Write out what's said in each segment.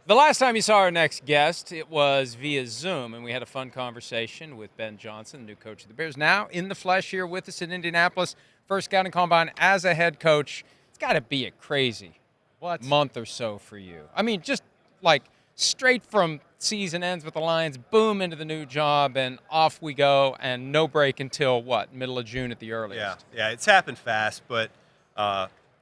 The last time you saw our next guest, it was via Zoom, and we had a fun conversation with Ben Johnson, the new coach of the Bears. Now in the flesh here with us in Indianapolis, first scouting combine as a head coach. It's got to be a crazy month or so for you. I mean, just like straight from season ends with the Lions, boom, into the new job, and off we go, and no break until, what, middle of June at the earliest? Yeah, it's happened fast, but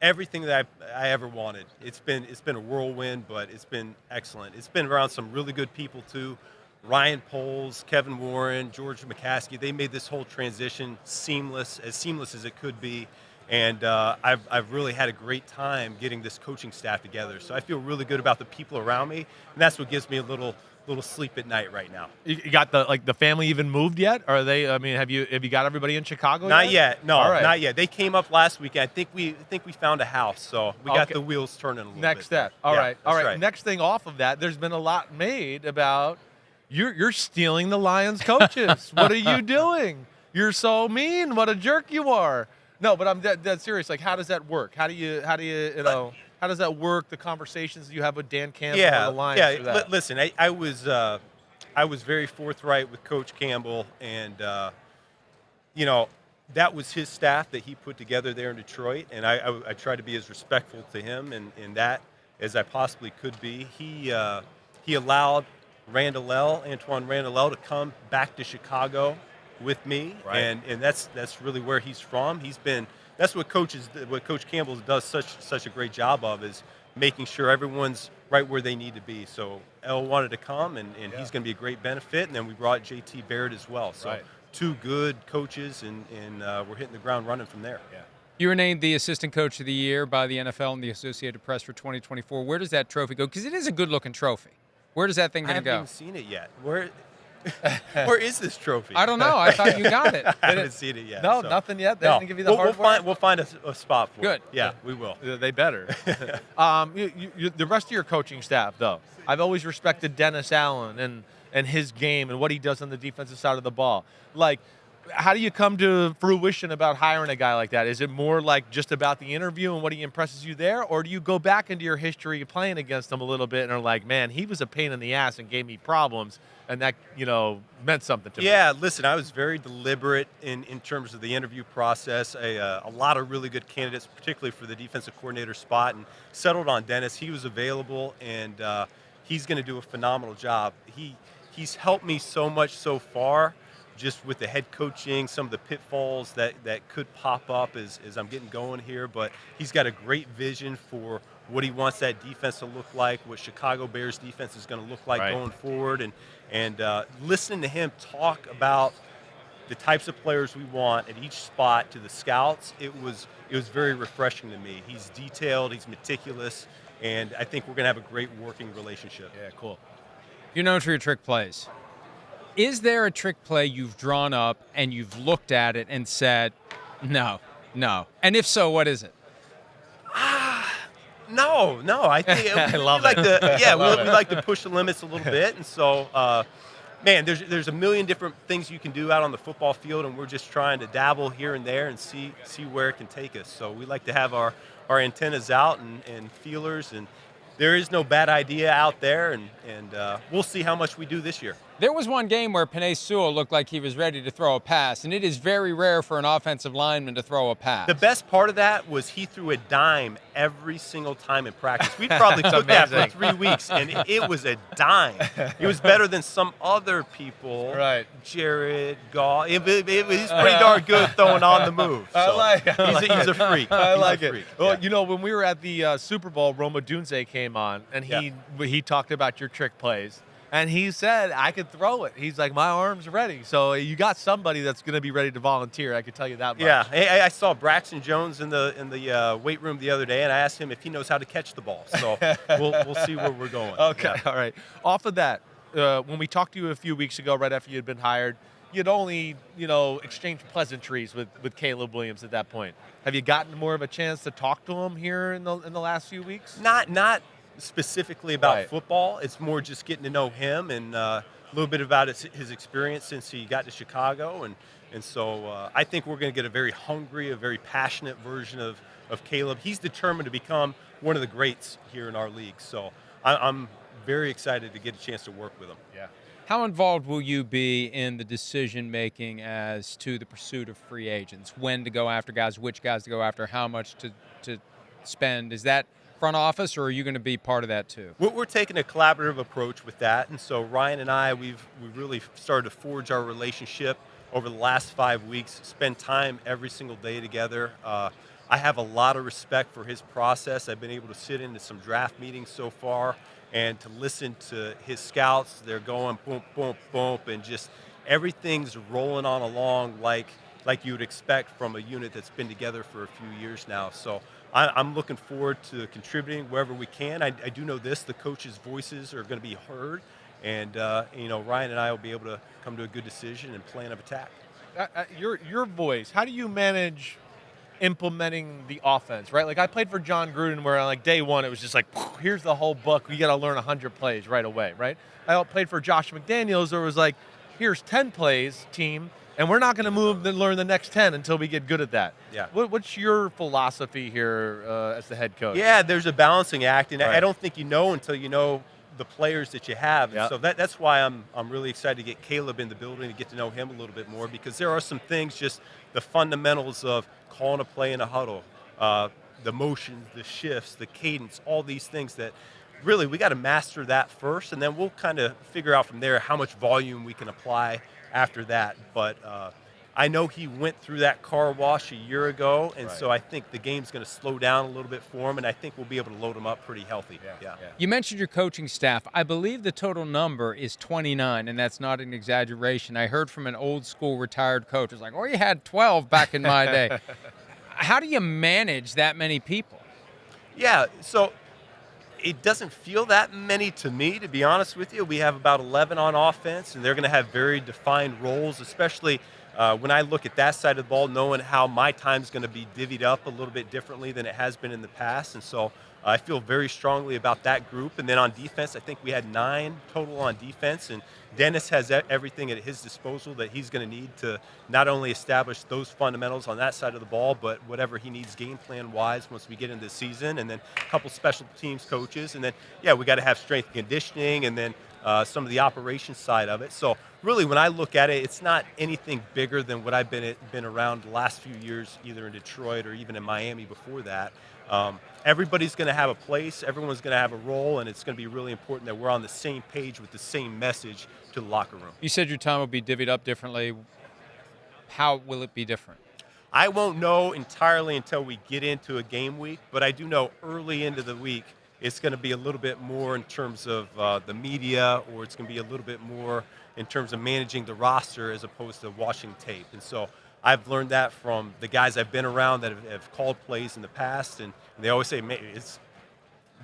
everything that I ever wanted. It's been a whirlwind, but it's been excellent. It's been around some really good people too. Ryan Poles, Kevin Warren, George McCaskey. They made this whole transition seamless as it could be. And I've really had a great time getting this coaching staff together. So I feel really good about the people around me, and that's what gives me a little sleep at night right now. You got the family even moved yet? Or are they? I mean, have you got everybody in Chicago Not yet. No, right. Not yet. They came up last week. I think we found a house, so we got the wheels turning a little bit. Next step. All right. Next thing off of that, there's been a lot made about you're stealing the Lions coaches. What are you doing? You're so mean. What a jerk you are. No, but I'm dead serious. Like, how does that work? How does that work? The conversations you have with Dan Campbell and the Lions. Yeah. Listen, I was very forthright with Coach Campbell, and that was his staff that he put together there in Detroit, and I tried to be as respectful to him and that as I possibly could be. He allowed Antoine Randall to come back to Chicago with me, right. and that's really where he's from. That's what Coach Campbell does such a great job of, is making sure everyone's right where they need to be. So El wanted to come, and he's going to be a great benefit. And then we brought JT Barrett as well. So two good coaches, and we're hitting the ground running from there. Yeah. You were named the Assistant Coach of the Year by the NFL and the Associated Press for 2024. Where does that trophy go? Because it is a good-looking trophy. Where does that thing going to go? I haven't even seen it yet. Where is this trophy? I don't know. I thought you got it. I haven't seen it yet. No, nothing yet. They didn't give you the hardware? We'll find a spot for it. Good. Yeah, we will. They better. The rest of your coaching staff, though, I've always respected Dennis Allen and his game and what he does on the defensive side of the ball. Like, how do you come to fruition about hiring a guy like that? Is it more like just about the interview and what he impresses you there? Or do you go back into your history playing against him a little bit and are like, man, he was a pain in the ass and gave me problems, and that, meant something to me? Yeah, listen, I was very deliberate in terms of the interview process. A lot of really good candidates, particularly for the defensive coordinator spot, and settled on Dennis. He was available, and he's going to do a phenomenal job. He's helped me so much so far, just with the head coaching, some of the pitfalls that could pop up as I'm getting going here. But he's got a great vision for what he wants that defense to look like, what Chicago Bears defense is going to look like going forward. And listening to him talk about the types of players we want at each spot to the scouts, it was very refreshing to me. He's detailed, he's meticulous, and I think we're going to have a great working relationship. Yeah, cool. You're known for your trick plays. Is there a trick play you've drawn up and you've looked at it and said, no? And if so, what is it? No. I think I love we it. like to push the limits a little bit, and so there's a million different things you can do out on the football field, and we're just trying to dabble here and there and see where it can take us. So we like to have our antennas out and feelers, and there is no bad idea out there, and we'll see how much we do this year. There was one game where Penei Sewell looked like he was ready to throw a pass, and it is very rare for an offensive lineman to throw a pass. The best part of that was he threw a dime every single time in practice. We probably took that for 3 weeks, and it was a dime. It was better than some other people. Right. Jared Goff. He's pretty darn good throwing on the move. So he's a freak. I like it. Yeah. Well, when we were at the Super Bowl, Roma Dunze came on, and he talked about your trick plays. And he said, I could throw it. He's like, my arm's ready. So you got somebody that's going to be ready to volunteer. I can tell you that much. Yeah. I saw Braxton Jones in the weight room the other day, and I asked him if he knows how to catch the ball. So we'll see where we're going. Okay. Yeah. All right. Off of that, when we talked to you a few weeks ago, right after you'd been hired, you'd only, exchanged pleasantries with Caleb Williams at that point. Have you gotten more of a chance to talk to him here in the last few weeks? Not specifically about football. It's more just getting to know him and a little bit about his experience since he got to Chicago. And so I think we're going to get a very hungry, a very passionate version of Caleb. He's determined to become one of the greats here in our league. So I'm very excited to get a chance to work with him. Yeah. How involved will you be in the decision making as to the pursuit of free agents? When to go after guys, which guys to go after, how much to spend? Is that front office, or are you going to be part of that too? We're taking a collaborative approach with that, and so Ryan and I, we've really started to forge our relationship over the last 5 weeks. Spend time every single day together. I have a lot of respect for his process. I've been able to sit into some draft meetings so far and to listen to his scouts. They're going boom, boom, boom, and just everything's rolling on along like you would expect from a unit that's been together for a few years now. So I'm looking forward to contributing wherever we can. I do know this: the coaches' voices are going to be heard, and Ryan and I will be able to come to a good decision and plan of attack. Your voice. How do you manage implementing the offense, right? Like I played for John Gruden where like day one, it was just like, here's the whole book. You got to learn 100 plays right away, right? I played for Josh McDaniels where it was like, here's 10 plays, team, and we're not going to move and learn the next 10 until we get good at that. Yeah. What's your philosophy here as the head coach? Yeah, there's a balancing act, and Right. I don't think you know until you know the players that you have. And Yep. so that's why I'm really excited to get Caleb in the building to get to know him a little bit more, because there are some things, just the fundamentals of calling a play in a huddle, the motions, the shifts, the cadence, all these things that really we got to master that first, and then we'll kind of figure out from there how much volume we can apply after that. But I know he went through that car wash a year ago, and Right. so I think the game's going to slow down a little bit for him, and I think we'll be able to load him up pretty healthy. Yeah. You mentioned your coaching staff. I believe the total number is 29, and that's not an exaggeration. I heard from an old school retired coach. It's like, oh, you had 12 back in my day. How do you manage that many people? Yeah, so it doesn't feel that many to me, to be honest with you. We have about 11 on offense, and they're going to have very defined roles, especially when I look at that side of the ball, knowing how my time's going to be divvied up a little bit differently than it has been in the past. And so I feel very strongly about that group. And then on defense, I think we had 9 total on defense, and Dennis has everything at his disposal that he's going to need to not only establish those fundamentals on that side of the ball, but whatever he needs game plan wise once we get into the season, and then a couple special teams coaches, and then we got to have strength and conditioning, and then some of the operations side of it. So really, when I look at it, it's not anything bigger than what I've been around the last few years, either in Detroit or even in Miami before that. Everybody's going to have a place, everyone's going to have a role, and it's going to be really important that we're on the same page with the same message to the locker room. You said your time will be divvied up differently. How will it be different? I won't know entirely until we get into a game week, but I do know early into the week it's going to be a little bit more in terms of the media, or it's going to be a little bit more in terms of managing the roster as opposed to watching tape. And so I've learned that from the guys I've been around that have called plays in the past, and they always say it's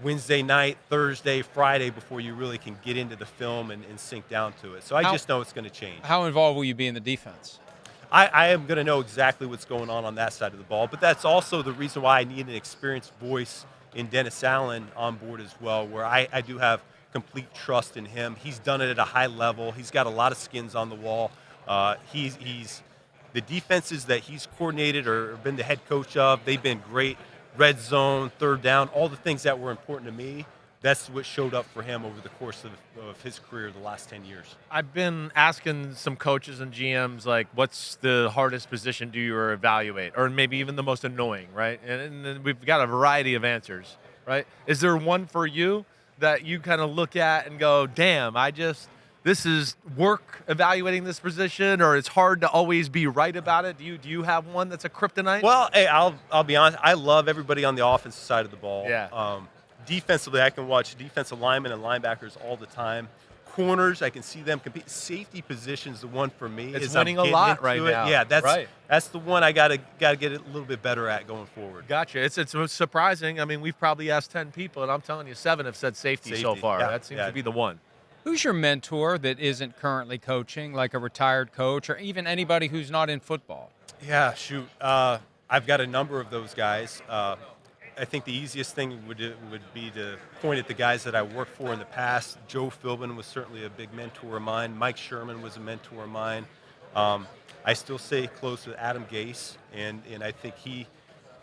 Wednesday night, Thursday, Friday before you really can get into the film and sink down to it. So I just know it's going to change. How involved will you be in the defense? I am going to know exactly what's going on that side of the ball, but that's also the reason why I need an experienced voice in Dennis Allen on board as well, where I do have complete trust in him. He's done it at a high level. He's got a lot of skins on the wall. He's the defenses that he's coordinated or been the head coach of, they've been great. Red zone, third down, all the things that were important to me, that's what showed up for him over the course of his career the last 10 years. I've been asking some coaches and GMs, like, what's the hardest position do you evaluate? Or maybe even the most annoying, right? And then we've got a variety of answers, right? Is there one for you that you kind of look at and go, damn, this is work evaluating this position, or it's hard to always be right about it? Do you have one that's a kryptonite? Well, hey, I'll be honest. I love everybody on the offensive side of the ball. Yeah. Defensively, I can watch defensive linemen and linebackers all the time. Corners, I can see them compete. Safety position's the one for me. It's as I'm winning a getting lot into right it. now. Yeah, Right. that's the one I gotta get a little bit better at going forward. Gotcha. It's surprising. I mean, we've probably asked 10 people, and I'm telling you, 7 have said safety so Safety, far. yeah, That seems yeah. to be the one. Who's your mentor that isn't currently coaching, like a retired coach, or even anybody who's not in football? Yeah, shoot. I've got a number of those guys. I think the easiest thing would be to point at the guys that I worked for in the past. Joe Philbin was certainly a big mentor of mine. Mike Sherman was a mentor of mine. I still stay close with Adam Gase, and I think he,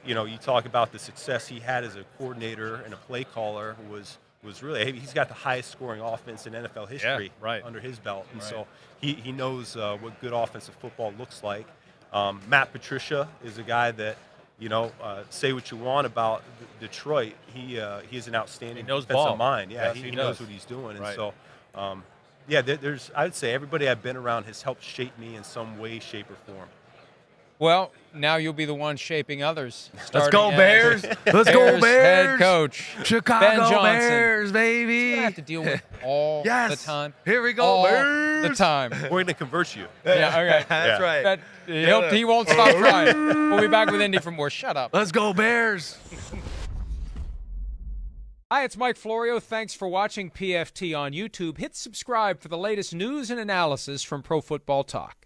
you talk about the success he had as a coordinator and a play caller was was really, he's got the highest scoring offense in NFL history right. under his belt. And Right. so he knows what good offensive football looks like. Matt Patricia is a guy that, say what you want about Detroit. He is an outstanding He knows defensive ball. mind. Yeah, Yes, he he knows does. what he's doing. Right. And so, there's, I would say everybody I've been around has helped shape me in some way, shape, or form. Well, now you'll be the one shaping others. Let's starting go as Bears. Let's go Bears Bears. head coach Chicago Ben Johnson. Bears, baby. You have to deal with all Yes. the time. Here we go, all Bears. the time. We're going to convert you. Yeah, okay. That's Yeah. right. That, he won't stop trying. We'll be back with Indy for more. Shut up. Let's go Bears. Hi, it's Mike Florio. Thanks for watching PFT on YouTube. Hit subscribe for the latest news and analysis from Pro Football Talk.